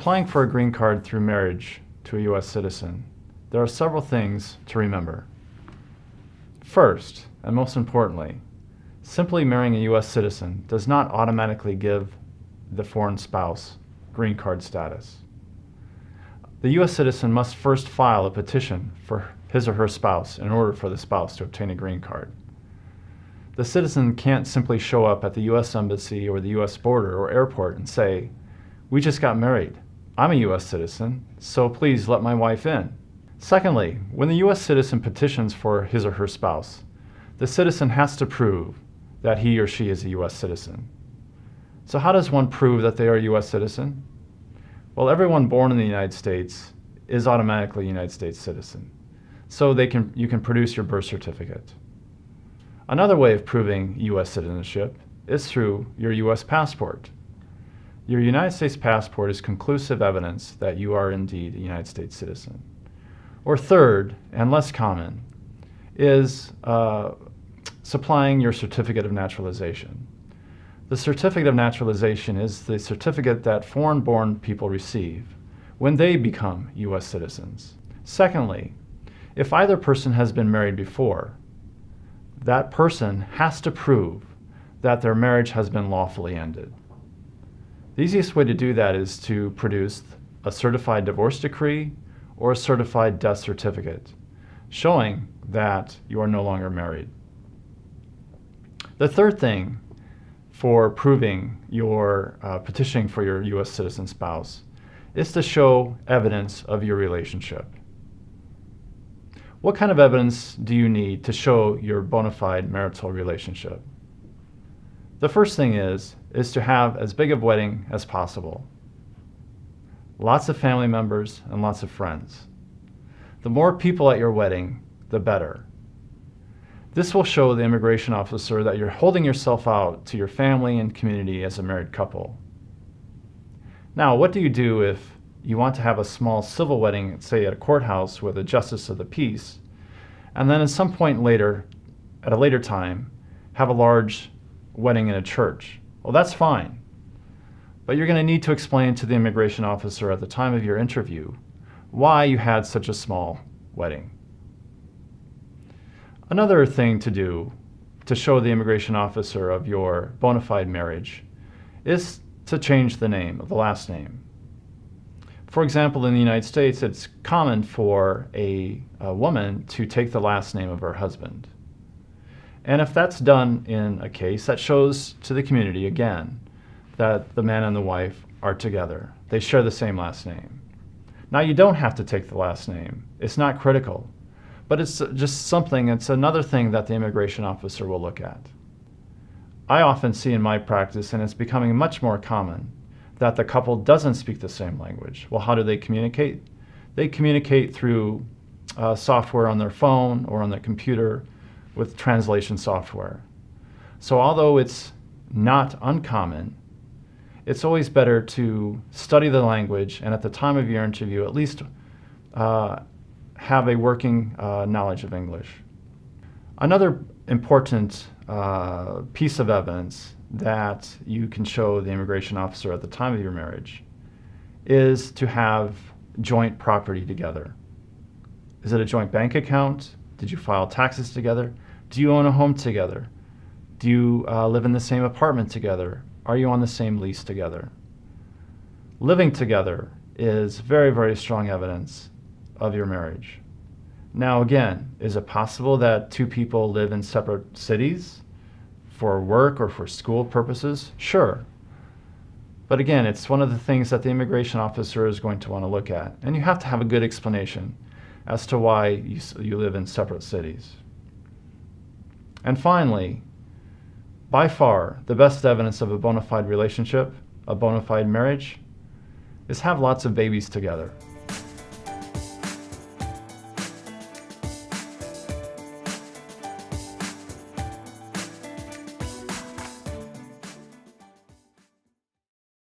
applying for a green card through marriage to a U.S. citizen, there are several things to remember. First, and most importantly, simply marrying a U.S. citizen does not automatically give the foreign spouse green card status. The U.S. citizen must first file a petition for his or her spouse in order for the spouse to obtain a green card. The citizen can't simply show up at the U.S. Embassy or the U.S. border or airport and say, "We just got married. I'm a U.S. citizen, so please let my wife in." Secondly, when the U.S. citizen petitions for his or her spouse, the citizen has to prove that he or she is a U.S. citizen. So how does one prove that they are a U.S. citizen? Well, everyone born in the United States is automatically a United States citizen. So you can produce your birth certificate. Another way of proving U.S. citizenship is through your U.S. passport. Your United States passport is conclusive evidence that you are indeed a United States citizen. Or third, and less common, is supplying your certificate of naturalization. The certificate of naturalization is the certificate that foreign-born people receive when they become U.S. citizens. Secondly, if either person has been married before, that person has to prove that their marriage has been lawfully ended. The easiest way to do that is to produce a certified divorce decree or a certified death certificate, showing that you are no longer married. The third thing for proving your petitioning for your U.S. citizen spouse is to show evidence of your relationship. What kind of evidence do you need to show your bona fide marital relationship? The first thing is to have as big a wedding as possible. Lots of family members and lots of friends. The more people at your wedding, the better. This will show the immigration officer that you're holding yourself out to your family and community as a married couple. Now, what do you do if you want to have a small civil wedding, say at a courthouse with a justice of the peace, and then at some point later, at a later time, have a large wedding in a church? Well, that's fine. But you're going to need to explain to the immigration officer at the time of your interview why you had such a small wedding. Another thing to do to show the immigration officer of your bona fide marriage is to change the name, the last name. For example, in the United States, it's common for a woman to take the last name of her husband. And if that's done in a case, that shows to the community, again, that the man and the wife are together. They share the same last name. Now, you don't have to take the last name. It's not critical. But it's just something, it's another thing that the immigration officer will look at. I often see in my practice, and it's becoming much more common, that the couple doesn't speak the same language. Well, how do they communicate? They communicate through software on their phone or on their computer with translation software. So although it's not uncommon, it's always better to study the language and at the time of your interview at least have a working knowledge of English. Another important piece of evidence that you can show the immigration officer at the time of your marriage is to have joint property together. Is it a joint bank account? Did you file taxes together? Do you own a home together? Do you live in the same apartment together? Are you on the same lease together? Living together is very, very strong evidence of your marriage. Now again, is it possible that two people live in separate cities for work or for school purposes? Sure. But again, it's one of the things that the immigration officer is going to want to look at. And you have to have a good explanation as to why you live in separate cities. And finally, by far, the best evidence of a bona fide relationship, a bona fide marriage, is have lots of babies together.